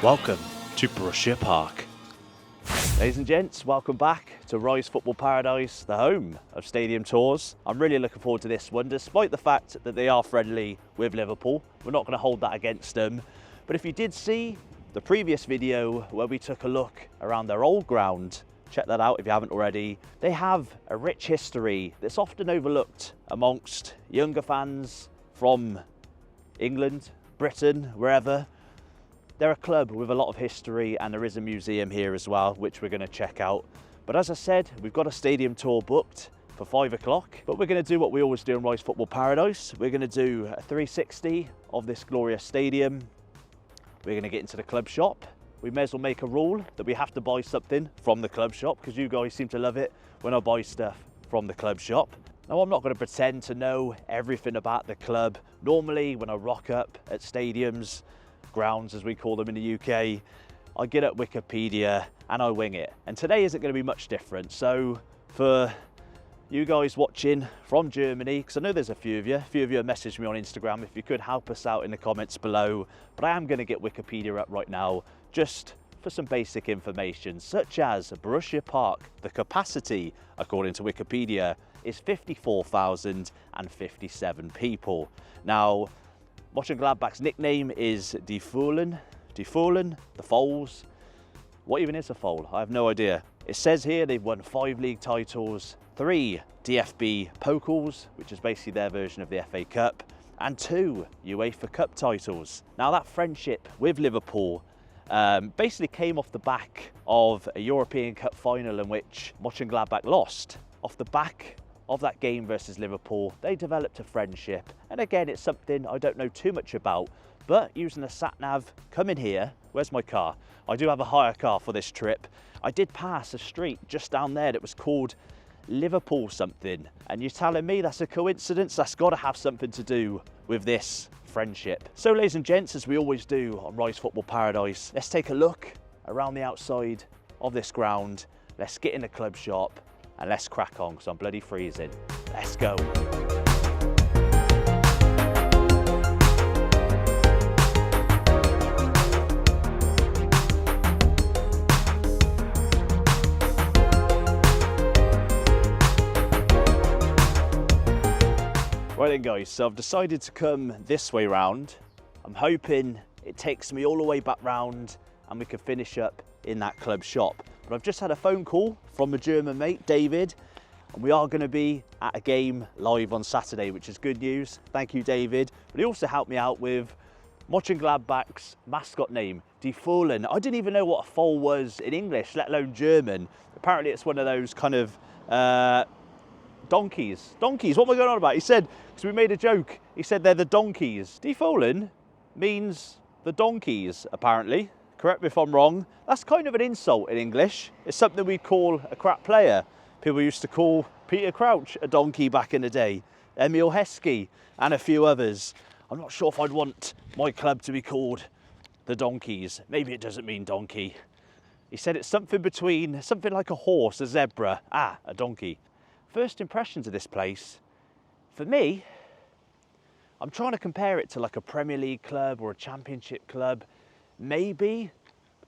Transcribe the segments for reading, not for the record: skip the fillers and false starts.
Welcome to Borussia-park. Ladies and gents, welcome back to Rise Football Paradise, the home of stadium tours. I'm really looking forward to this one, despite the fact that they are friendly with Liverpool. We're not going to hold that against them. But if you did see the previous video where we took a look around their old ground, check that out if you haven't already. They have a rich history that's often overlooked amongst younger fans from England, Britain, wherever. They're a club with a lot of history, and there is a museum here as well, which we're going to check out. But as I said, we've got a stadium tour booked for 5 o'clock, but we're going to do what we always do in Rise Football Paradise. We're going to do a 360 of this glorious stadium. We're going to get into the club shop. We may as well make a rule that we have to buy something from the club shop, because you guys seem to love it when I buy stuff from the club shop. Now, I'm not going to pretend to know everything about the club. Normally, when I rock up at stadiums, grounds as we call them in the UK, I get at Wikipedia and I wing it. And today isn't going to be much different. So for you guys watching from Germany, because I know there's a few of you have messaged me on Instagram, if you could help us out in the comments below. But I am going to get Wikipedia up right now just for some basic information, such as Borussia-park. The capacity, according to Wikipedia, is 54,057 people. Now, Mönchengladbach's nickname is Die Fohlen, the Foals. What even is a foal? I have no idea. It says here they've won 5 league titles, 3 DFB Pokals, which is basically their version of the FA Cup, and 2 UEFA Cup titles. Now, that friendship with Liverpool basically came off the back of a European Cup final in which Mönchengladbach lost. Off the back of that game versus Liverpool, they developed a friendship. And again, it's something I don't know too much about, but using the sat-nav coming here, where's my car? I do have a hire car for this trip. I did pass a street just down there that was called Liverpool something. And you're telling me that's a coincidence? That's got to have something to do with this friendship. So ladies and gents, as we always do on Rise Football Paradise, let's take a look around the outside of this ground. Let's get in the club shop and let's crack on, because I'm bloody freezing. Let's go. Right then guys, so I've decided to come this way round. I'm hoping it takes me all the way back round and we can finish up in that club shop. But I've just had a phone call from a German mate, David, and we are going to be at a game live on Saturday, which is good news. Thank you, David. But he also helped me out with Mönchengladbach's mascot name, Die Fohlen. I didn't even know what a foal was in English, let alone German. Apparently it's one of those kind of donkeys. Donkeys, what am I going on about? He said, because we made a joke, he said they're the donkeys. Die Fohlen means the donkeys, apparently. Correct me if I'm wrong. That's kind of an insult in English. It's something we call a crap player. People used to call Peter Crouch a donkey back in the day, Emil Heskey and a few others. I'm not sure if I'd want my club to be called the Donkeys. Maybe it doesn't mean donkey. He said it's something between, something like a horse, a zebra, a donkey. First impressions of this place, for me, I'm trying to compare it to like a Premier League club or a Championship club. Maybe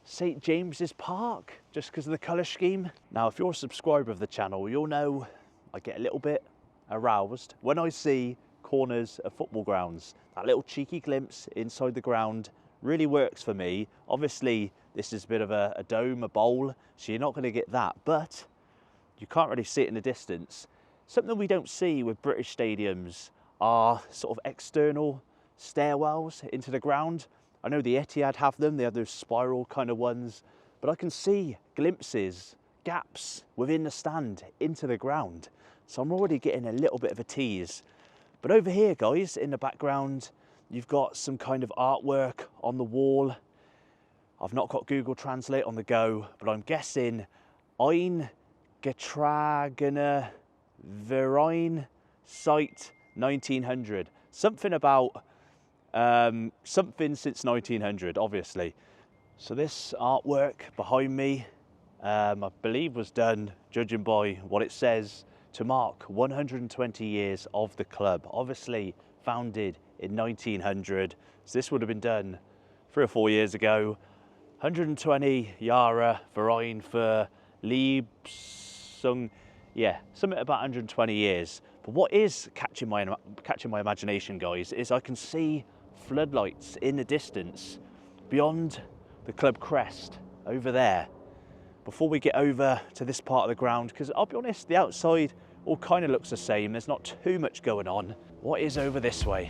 St. James's Park, just because of the colour scheme. Now, if you're a subscriber of the channel, you'll know I get a little bit aroused when I see corners of football grounds. That little cheeky glimpse inside the ground really works for me. Obviously, this is a bit of a dome, a bowl, so you're not going to get that, but you can't really see it in the distance. Something we don't see with British stadiums are sort of external stairwells into the ground. I know the Etihad have them, they have those spiral kind of ones, but I can see glimpses, gaps within the stand into the ground. So I'm already getting a little bit of a tease. But over here, guys, in the background, you've got some kind of artwork on the wall. I've not got Google Translate on the go, but I'm guessing Ein getragener Verein site 1900. Something about something since 1900, obviously. So this artwork behind me, I believe was done, judging by what it says, to mark 120 years of the club. Obviously founded in 1900, so this would have been done 3 or 4 years ago. 120 Jahre Verein für Liebsung. Yeah, something about 120 years. But what is catching my imagination, guys, is I can see floodlights in the distance beyond the club crest over there. Before we get over to this part of the ground, because I'll be honest, the outside all kind of looks the same. There's not too much going on. What is over this way?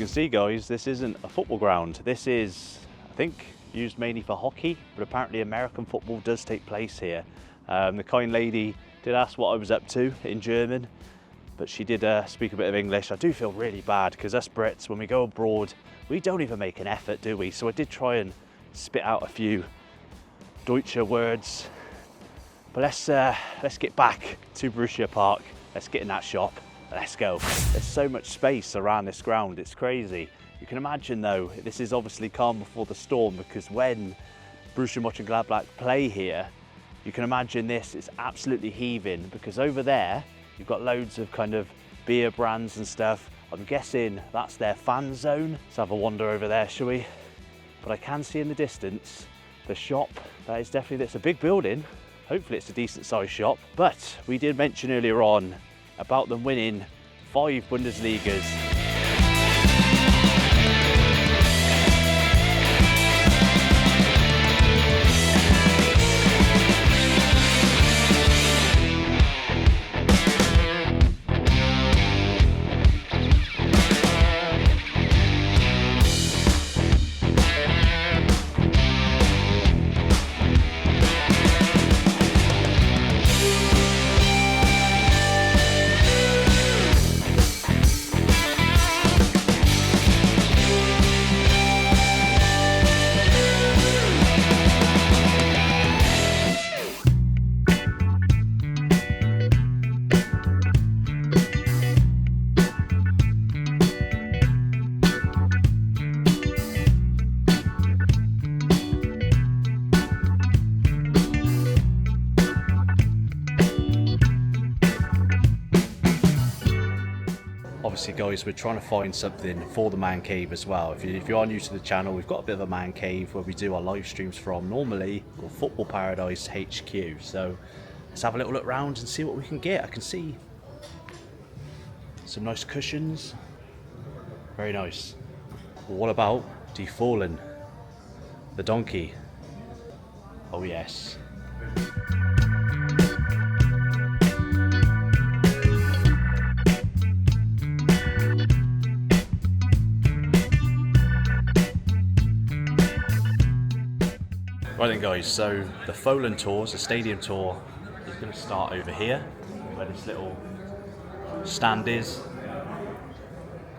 See, guys, this isn't a football ground. This is, I think, used mainly for hockey, but apparently American football does take place here. The kind lady did ask what I was up to in German, but she did speak a bit of English. I do feel really bad because us Brits, when we go abroad, we don't even make an effort, do we? So I did try and spit out a few Deutsche words. But let's get back to Borussia-park. Let's get in that shop. Let's go. There's so much space around this ground, it's crazy. You can imagine though, this is obviously calm before the storm, because when Borussia Mönchengladbach play here, you can imagine this is absolutely heaving, because over there, you've got loads of kind of beer brands and stuff. I'm guessing that's their fan zone. Let's have a wander over there, shall we? But I can see in the distance, the shop, it's a big building. Hopefully it's a decent sized shop. But we did mention earlier on about them winning 5 Bundesligas. Obviously, guys, we're trying to find something for the man cave as well. If you are new to the channel, we've got a bit of a man cave where we do our live streams from, normally called Football Paradise HQ. So let's have a little look around and see what we can get. I can see some nice cushions, very nice. But what about Die Fohlen, the donkey? Oh yes. Right then, guys, so the Fohlen tours, the stadium tour, is going to start over here, where this little stand is.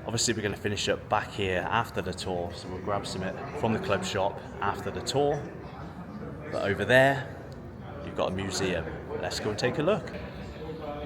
Obviously we're going to finish up back here after the tour, so we'll grab some from the club shop after the tour. But over there, you've got a museum. Let's go and take a look.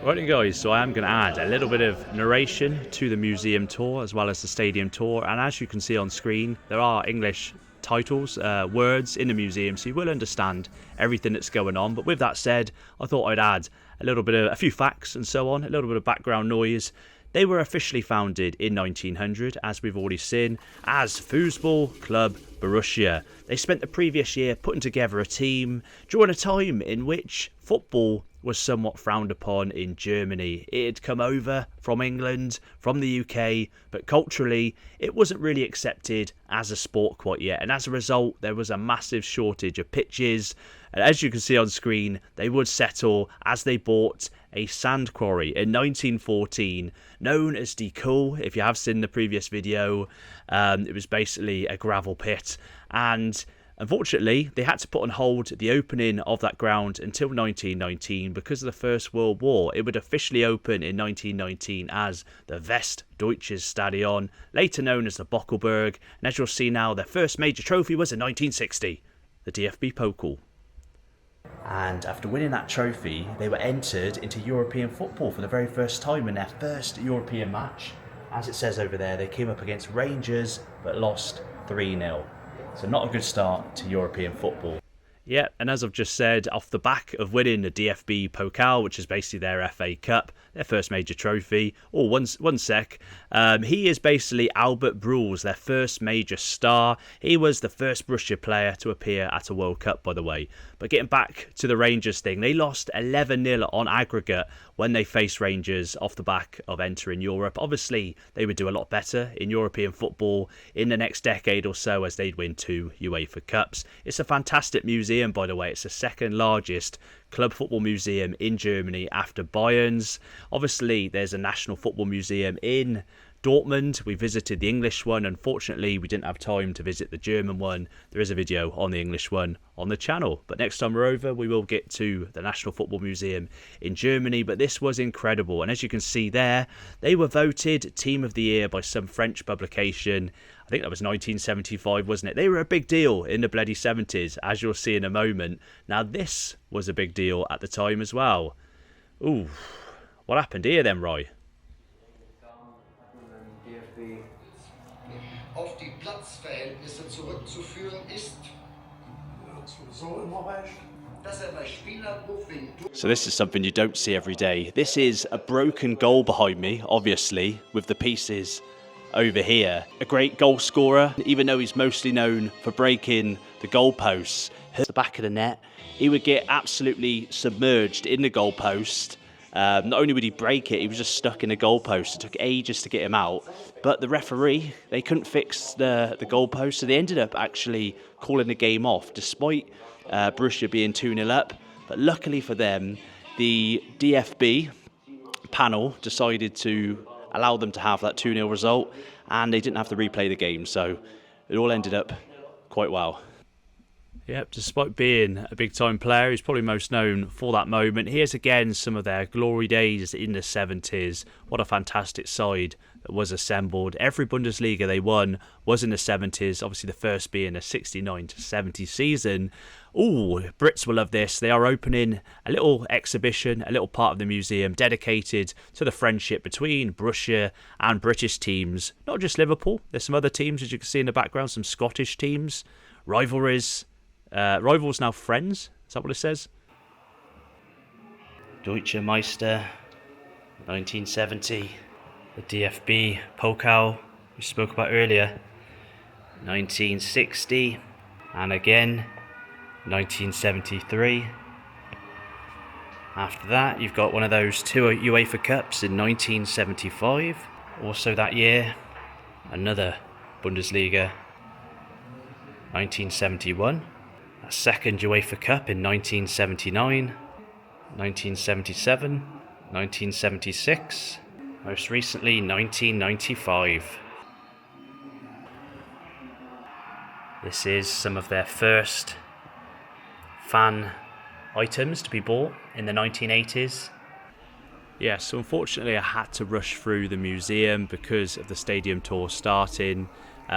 Right then, guys, so I am going to add a little bit of narration to the museum tour as well as the stadium tour, and as you can see on screen, there are English titles, words in the museum, so you will understand everything that's going on. But with that said, I thought I'd add a few facts and so on, a little bit of background noise. They were officially founded in 1900, as we've already seen, as Fußball Club Borussia. They spent the previous year putting together a team during a time in which football was somewhat frowned upon in Germany. It had come over from England, from the UK, but culturally it wasn't really accepted as a sport quite yet, and as a result there was a massive shortage of pitches. And as you can see on screen, they would settle as they bought a sand quarry in 1914 known as Die Kuhl. If you have seen the previous video, it was basically a gravel pit, and Unfortunately, they had to put on hold the opening of that ground until 1919 because of the First World War. It would officially open in 1919 as the Westdeutsches Stadion, later known as the Bockelberg, and as you'll see now, their first major trophy was in 1960, the DFB Pokal. And after winning that trophy, they were entered into European football for the very first time in their first European match. As it says over there, they came up against Rangers but lost 3-0. So not a good start to European football. Yeah, and as I've just said, off the back of winning the DFB Pokal, which is basically their FA Cup, their first major trophy. Oh, one sec. He is basically Albert Bruls, their first major star. He was the first Borussia player to appear at a World Cup, by the way. But getting back to the Rangers thing, they lost 11-0 on aggregate when they faced Rangers off the back of entering Europe. Obviously, they would do a lot better in European football in the next decade or so as they'd win 2 UEFA Cups. It's a fantastic museum, by the way. It's the second largest club football museum in Germany after Bayern's. Obviously, there's a national football museum in Dortmund. We visited the English one. Unfortunately, we didn't have time to visit the German one. There is a video on the English one on the channel. But next time we're over, we will get to the National Football Museum in Germany. But this was incredible. And as you can see there, they were voted Team of the Year by some French publication. I think that was 1975, wasn't it? They were a big deal in the bloody 70s, as you'll see in a moment. Now, this was a big deal at the time as well. Ooh, what happened here then, Roy? Auf die Platzverhältnisse zurückzuführen ist, So this is something you don't see every day. This is a broken goal behind me, obviously, with the pieces over here. A great goal scorer, even though he's mostly known for breaking the goalposts. Hit the back of the net, he would get absolutely submerged in the goalpost. Not only would he break it, he was just stuck in the goalpost. It took ages to get him out. But the referee, they couldn't fix the goalpost, so they ended up actually calling the game off, despite Borussia being 2-0 up. But luckily for them, the DFB panel decided to allow them to have that 2-0 result, and they didn't have to replay the game, so it all ended up quite well. Yep, despite being a big-time player, he's probably most known for that moment. Here's again some of their glory days in the 70s. What a fantastic side that was assembled. Every Bundesliga they won was in the 70s, obviously the first being a 69-70 season. Ooh, Brits will love this. They are opening a little exhibition, a little part of the museum dedicated to the friendship between Borussia and British teams. Not just Liverpool, there's some other teams, as you can see in the background, some Scottish teams, rivalries. Rivals now friends, is that what it says? Deutsche Meister, 1970. The DFB Pokal we spoke about earlier, 1960. And again, 1973. After that, you've got one of those 2 UEFA Cups in 1975. Also that year, another Bundesliga, 1971. A second UEFA Cup in 1979, 1977, 1976, most recently 1995. This is some of their first fan items to be bought in the 1980s. Yeah, so unfortunately I had to rush through the museum because of the stadium tour starting.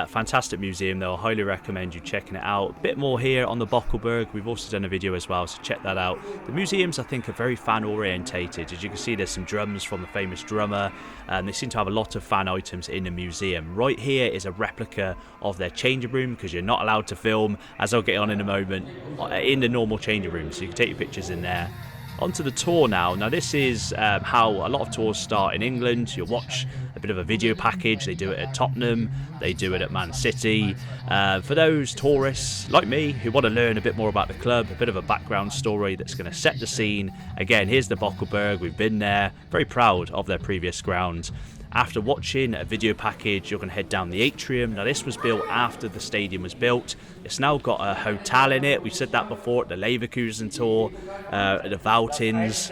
Fantastic museum though, I highly recommend you checking it out. A bit more here on the Bockelberg, we've also done a video as well, so check that out. The museums I think are very fan orientated. As you can see, there's some drums from the famous drummer, and they seem to have a lot of fan items in the museum. Right here is a replica of their changing room, because you're not allowed to film, as I'll get on in a moment, in the normal changing room, so you can take your pictures in there. Onto the tour now. Now this is how a lot of tours start in England. You'll watch a bit of a video package. They do it at Tottenham, they do it at Man City. For those tourists like me who want to learn a bit more about the club, a bit of a background story that's going to set the scene. Again, here's the Bockelberg, we've been there, very proud of their previous ground. After watching a video package, you're going to head down the atrium. Now this was built after the stadium was built. It's now got a hotel in it. We've said that before at the Leverkusen tour, at the Valtins.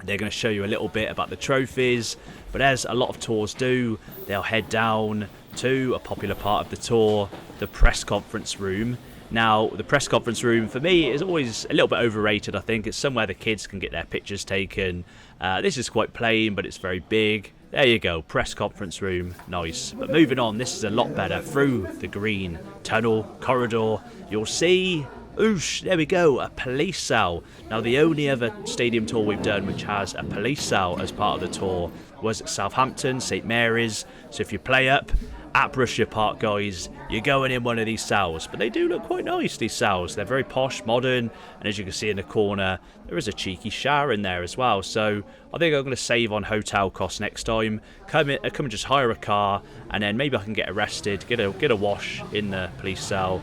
They're going to show you a little bit about the trophies. But as a lot of tours do, they'll head down to a popular part of the tour, the press conference room. Now, the press conference room, for me, is always a little bit overrated, I think. It's somewhere the kids can get their pictures taken. This is quite plain, but it's very big. There you go, press conference room, nice. But moving on, this is a lot better. Through the green tunnel, corridor, you'll see, oosh, there we go, a police cell. Now, the only other stadium tour we've done which has a police cell as part of the tour was at Southampton, St Mary's. So if you play up at Borussia-park, guys, you're going in one of these cells. But they do look quite nice, these cells. They're very posh, modern, and as you can see in the corner, there is a cheeky shower in there as well. So I think I'm going to save on hotel costs next time. Come and just hire a car, and then maybe I can get arrested, get a wash in the police cell.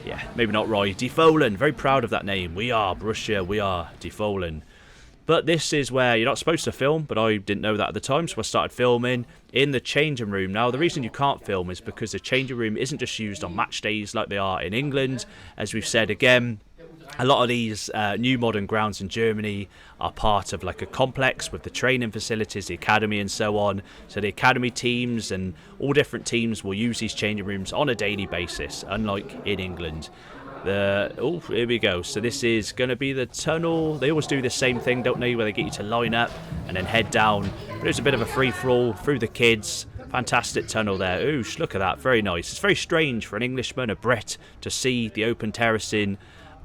Yeah, maybe not Roy. De Fohlen, very proud of that name. We are Borussia, we are De Fohlen. But this is where you're not supposed to film, but I didn't know that at the time, so I started filming in the changing room. Now, the reason you can't film is because the changing room isn't just used on match days like they are in England. As we've said again, a lot of these new modern grounds in Germany are part of like a complex with the training facilities, the academy and so on. So the academy teams and all different teams will use these changing rooms on a daily basis, unlike in England. Here we go. So this is going to be the tunnel. They always do the same thing, don't they, where they get you to line up and then head down. But it's a bit of a free-for-all through the kids. Fantastic tunnel there. Oosh, look at that. Very nice. It's very strange for an Englishman, a Brit, to see the open terracing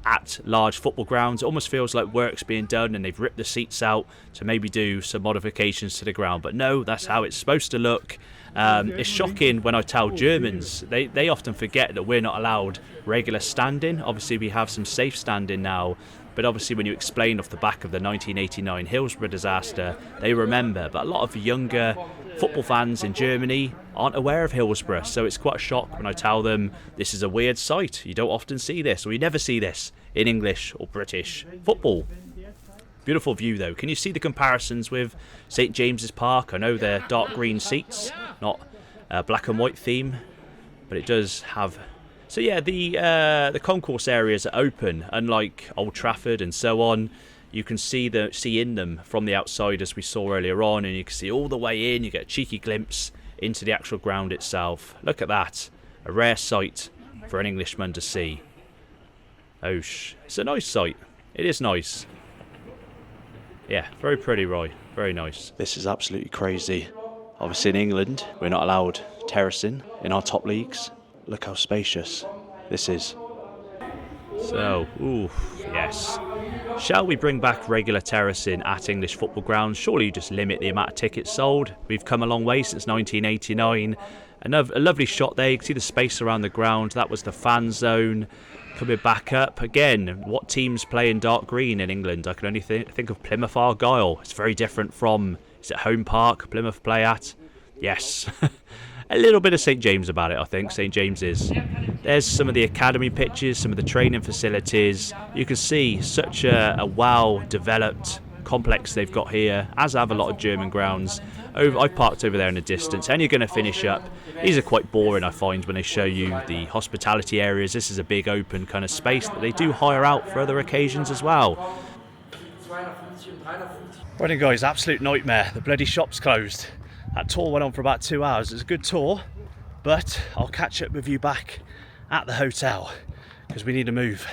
at large football grounds. It almost feels like work's being done and they've ripped the seats out to maybe do some modifications to the ground. But no, that's how it's supposed to look. It's shocking when I tell Germans, they often forget that we're not allowed regular standing. Obviously we have some safe standing now, but obviously when you explain off the back of the 1989 Hillsborough disaster, they remember. But a lot of younger football fans in Germany aren't aware of Hillsborough, so it's quite a shock when I tell them this is a weird sight. You don't often see this, or you never see this in English or British football. Beautiful view though. Can you see the comparisons with St James's Park? I know they're dark green seats, not black and white theme, but it does have. So yeah, the concourse areas are open, unlike Old Trafford and so on. You can see in them from the outside as we saw earlier on, and you can see all the way in. You get a cheeky glimpse into the actual ground itself. Look at that, a rare sight for an Englishman to see. Osh, it's a nice sight. It is nice. Yeah, very pretty, Roy. Very nice. This is absolutely crazy. Obviously in England, we're not allowed terracing in our top leagues. Look how spacious this is. So, ooh, yes. Shall we bring back regular terracing at English football grounds? Surely you just limit the amount of tickets sold. We've come a long way since 1989. A lovely shot there. You can see the space around the ground. That was the fan zone. Coming back up again, what teams play in dark green in England? I can only think of Plymouth Argyle. It's very different from, is it Home Park Plymouth play at? Yes. A little bit of St James about it, I think. St James's. There's some of the academy pitches, some of the training facilities. You can see such a well-developed complex they've got here, as have a lot of German grounds. I've parked over there in the distance, and you're going to finish up. These are quite boring, I find, when they show you the hospitality areas. This is a big open kind of space that they do hire out for other occasions as well. Right then, guys, absolute nightmare. The bloody shop's closed. That tour went on for about 2 hours. It was a good tour, but I'll catch up with you back at the hotel because we need to move.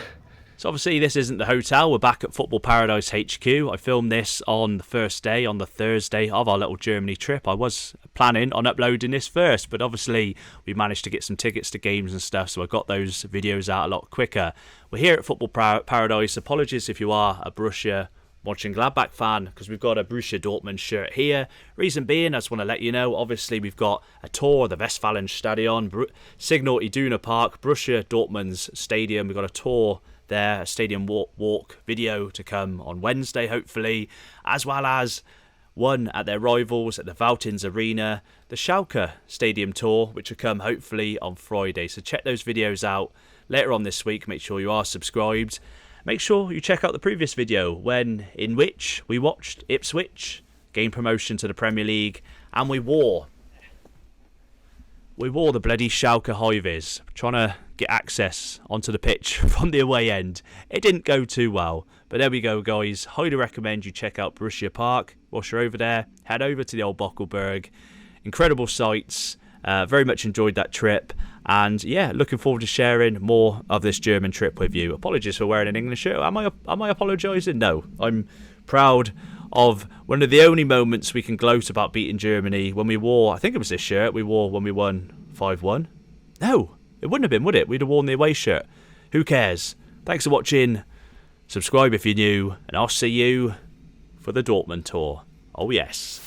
So obviously this isn't the hotel, we're back at Football Paradise HQ. I filmed this on the first day, on the Thursday of our little Germany trip. I was planning on uploading this first, but obviously we managed to get some tickets to games and stuff, so I got those videos out a lot quicker. We're here at Football Paradise. Apologies if you are a Borussia Mönchengladbach fan, because we've got a Borussia Dortmund shirt here. Reason being, I just want to let you know, obviously we've got a tour of the Westfalenstadion, Signal Iduna Park, Borussia Dortmund's stadium. We've got a tour there, a stadium walk video to come on Wednesday, hopefully, as well as one at their rivals at the Valtins Arena, the Schalke Stadium tour, which will come hopefully on Friday. So check those videos out later on this week. Make sure you are subscribed. Make sure you check out the previous video in which we watched Ipswich gain promotion to the Premier League, and we wore the bloody Schalke high-vis, trying to get access onto the pitch from the away end. It didn't go too well, but there we go, guys. Highly recommend you check out Borussia Park. Whilst you're over there, head over to the old Bockelberg. Incredible sights. Very much enjoyed that trip. And yeah, looking forward to sharing more of this German trip with you. Apologies for wearing an English shirt. Am I apologising? No. I'm proud of one of the only moments we can gloat about beating Germany when we wore, I think it was this shirt we wore when we won 5-1. No, it wouldn't have been, would it? We'd have worn the away shirt. Who cares? Thanks for watching. Subscribe if you're new, and I'll see you for the Dortmund tour. Oh yes.